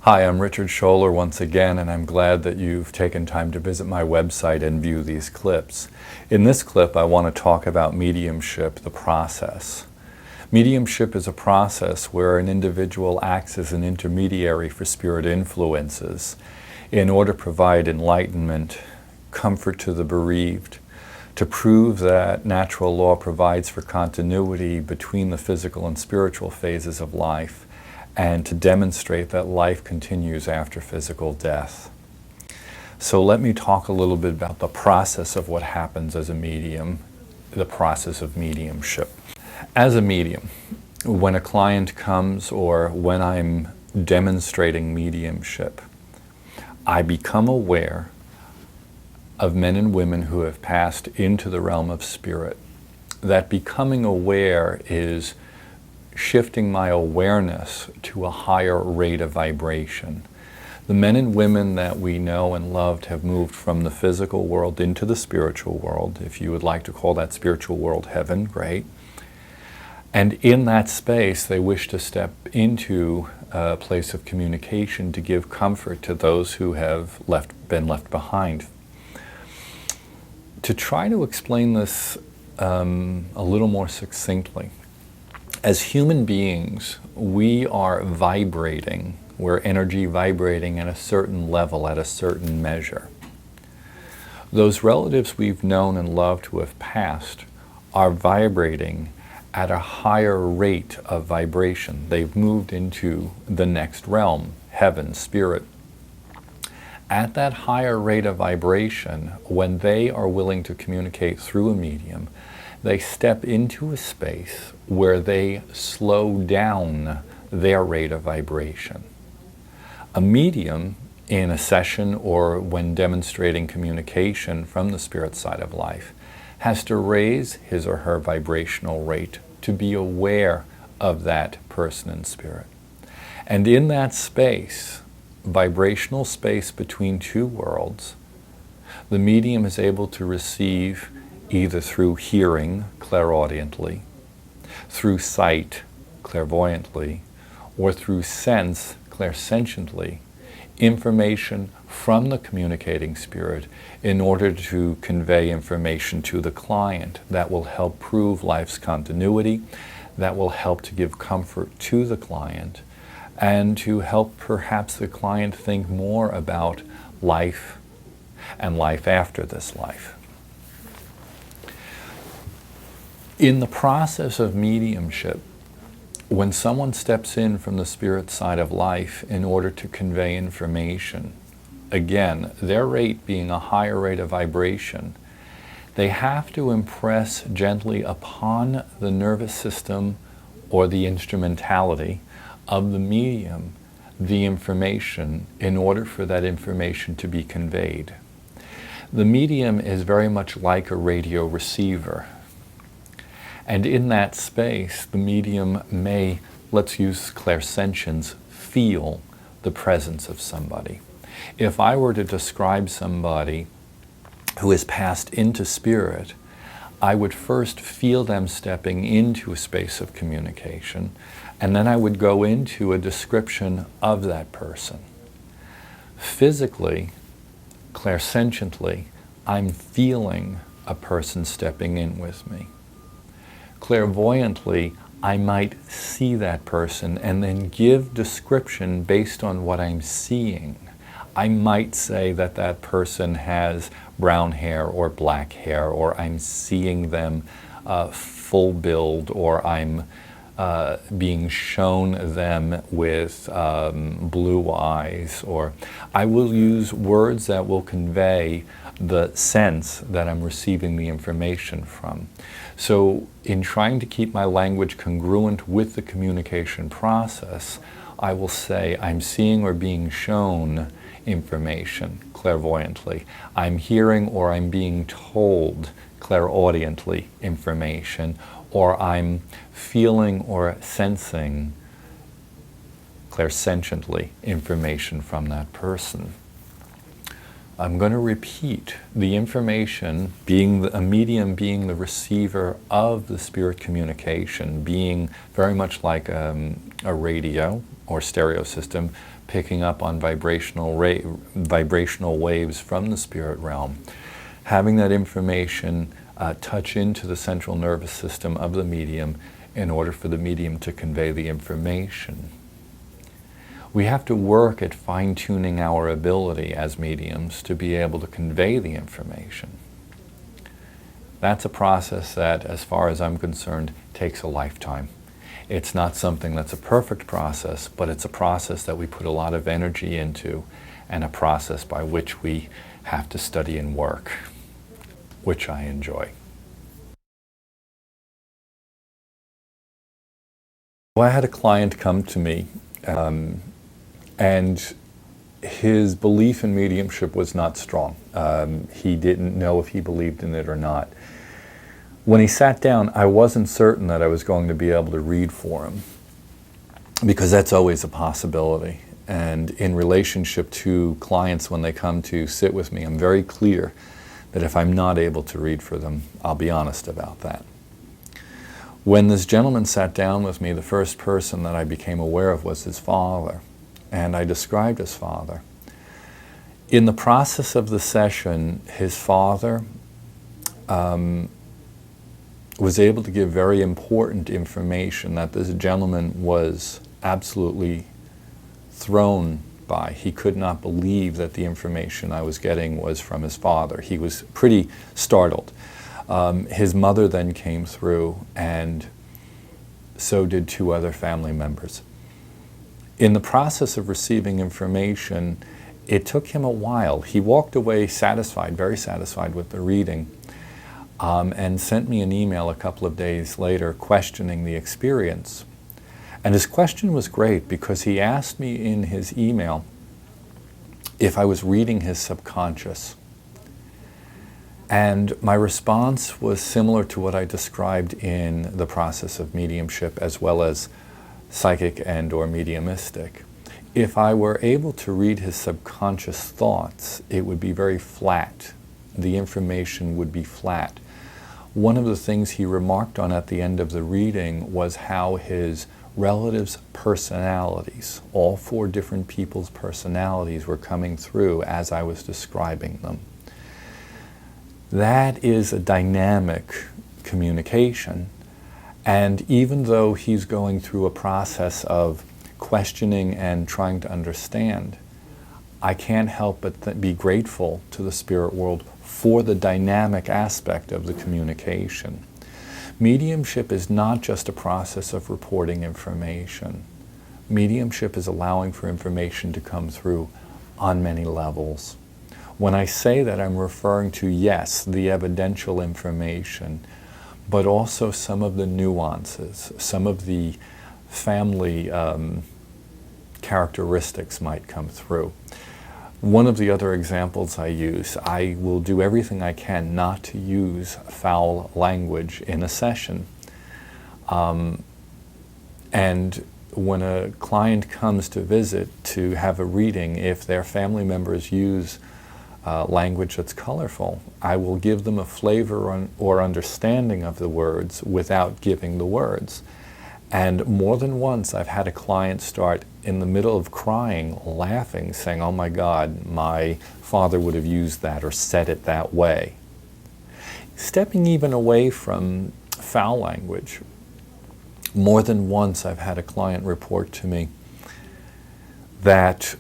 Hi, I'm Richard Schoeller once again, and I'm glad that you've taken time to visit my website and view these clips. In this clip, I want to talk about mediumship, the process. Mediumship is a process where an individual acts as an intermediary for spirit influences in order to provide enlightenment, comfort to the bereaved, to prove that natural law provides for continuity between the physical and spiritual phases of life, and to demonstrate that life continues after physical death. So let me talk a little bit about the process of what happens as a medium, the process of mediumship. As a medium, when a client comes or when I'm demonstrating mediumship, I become aware of men and women who have passed into the realm of spirit. That becoming aware is shifting my awareness to a higher rate of vibration. The men and women that we know and loved have moved from the physical world into the spiritual world. If you would like to call that spiritual world heaven, great. And in that space, they wish to step into a place of communication to give comfort to those who have been left behind. To try to explain this a little more succinctly, as human beings, we are vibrating. We're energy vibrating at a certain level, at a certain measure. Those relatives we've known and loved who have passed are vibrating at a higher rate of vibration. They've moved into the next realm, heaven, spirit. At that higher rate of vibration, when they are willing to communicate through a medium, they step into a space where they slow down their rate of vibration. A medium in a session or when demonstrating communication from the spirit side of life has to raise his or her vibrational rate to be aware of that person in spirit. And in that space, vibrational space between two worlds, the medium is able to receive either through hearing, clairaudiently, through sight, clairvoyantly, or through sense, clairsentiently, information from the communicating spirit in order to convey information to the client that will help prove life's continuity, that will help to give comfort to the client, and to help perhaps the client think more about life and life after this life. In the process of mediumship, when someone steps in from the spirit side of life in order to convey information, again, their rate being a higher rate of vibration, they have to impress gently upon the nervous system or the instrumentality of the medium the information in order for that information to be conveyed. The medium is very much like a radio receiver. And in that space, the medium may, let's use clairsentience, feel the presence of somebody. If I were to describe somebody who has passed into spirit, I would first feel them stepping into a space of communication, and then I would go into a description of that person. Physically, clairsentiently, I'm feeling a person stepping in with me. Clairvoyantly, I might see that person and then give description based on what I'm seeing. I might say that that person has brown hair or black hair, or I'm seeing them full build, or I'm being shown them with blue eyes, or I will use words that will convey the sense that I'm receiving the information from. So in trying to keep my language congruent with the communication process, I will say I'm seeing or being shown information clairvoyantly. I'm hearing or I'm being told clairaudiently information, or I'm feeling or sensing clairsentiently information from that person. I'm going to repeat the information, being a medium, being the receiver of the spirit communication, being very much like a radio or stereo system, picking up on vibrational waves from the spirit realm, having that information touch into the central nervous system of the medium in order for the medium to convey the information. We have to work at fine-tuning our ability as mediums to be able to convey the information. That's a process that, as far as I'm concerned, takes a lifetime. It's not something that's a perfect process, but it's a process that we put a lot of energy into, and a process by which we have to study and work, which I enjoy. Well, I had a client come to me, and his belief in mediumship was not strong. He didn't know if he believed in it or not. When he sat down, I wasn't certain that I was going to be able to read for him, because that's always a possibility. And in relationship to clients when they come to sit with me, I'm very clear that if I'm not able to read for them, I'll be honest about that. When this gentleman sat down with me, the first person that I became aware of was his father, and I described his father. In the process of the session, his father was able to give very important information that this gentleman was absolutely thrown by. He could not believe that the information I was getting was from his father. He was pretty startled. His mother then came through, and so did 2 other family members. In the process of receiving information, it took him a while. He walked away satisfied, very satisfied with the reading, and sent me an email a couple of days later questioning the experience. And his question was great, because he asked me in his email if I was reading his subconscious. And my response was similar to what I described in the process of mediumship, as well as psychic and or mediumistic. If I were able to read his subconscious thoughts, it would be very flat. The information would be flat. One of the things he remarked on at the end of the reading was how his relatives' personalities, all 4 different people's personalities, were coming through as I was describing them. That is a dynamic communication, and even though he's going through a process of questioning and trying to understand, I can't help but be grateful to the spirit world for the dynamic aspect of the communication. Mediumship is not just a process of reporting information. Mediumship is allowing for information to come through on many levels. When I say that, I'm referring to, yes, the evidential information, but also some of the nuances, some of the family characteristics might come through. One of the other examples I use, I will do everything I can not to use foul language in a session. And when a client comes to visit to have a reading, if their family members use language that's colorful, I will give them a flavor or understanding of the words without giving the words. And more than once I've had a client start in the middle of crying, laughing, saying, "Oh my God, my father would have used that or said it that way." Stepping even away from foul language, more than once I've had a client report to me that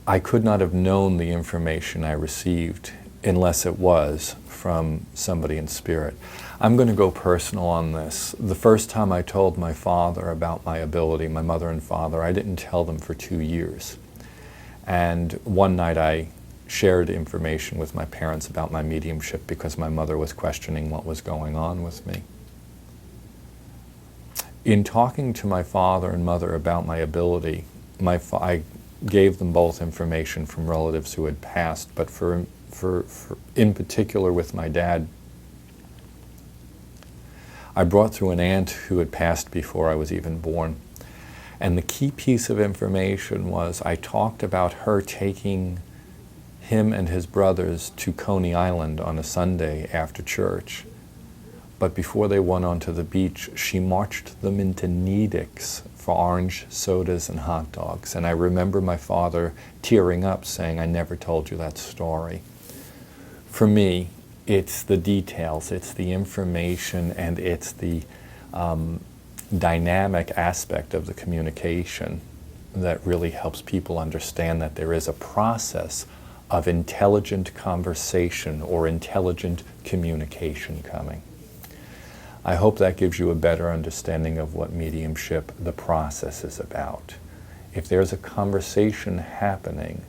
I could not have known the information I received unless it was from somebody in spirit. I'm going to go personal on this. The first time I told my father about my ability, my mother and father, I didn't tell them for 2 years. And one night I shared information with my parents about my mediumship because my mother was questioning what was going on with me. In talking to my father and mother about my ability, I gave them both information from relatives who had passed, but for in particular with my dad, I brought through an aunt who had passed before I was even born. And the key piece of information was I talked about her taking him and his brothers to Coney Island on a Sunday after church. But before they went onto the beach, she marched them into Nedick's for orange sodas and hot dogs. And I remember my father tearing up saying, "I never told you that story." For me, it's the details, it's the information, and it's the dynamic aspect of the communication that really helps people understand that there is a process of intelligent conversation or intelligent communication coming. I hope that gives you a better understanding of what mediumship, the process, is about. If there's a conversation happening,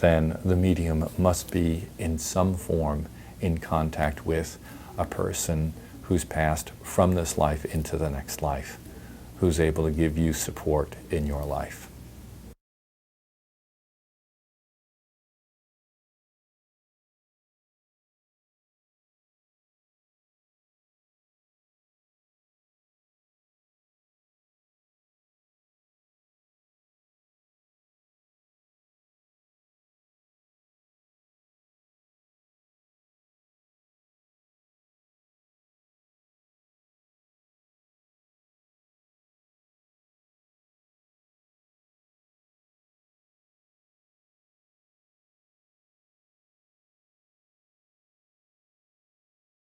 then the medium must be in some form in contact with a person who's passed from this life into the next life, who's able to give you support in your life.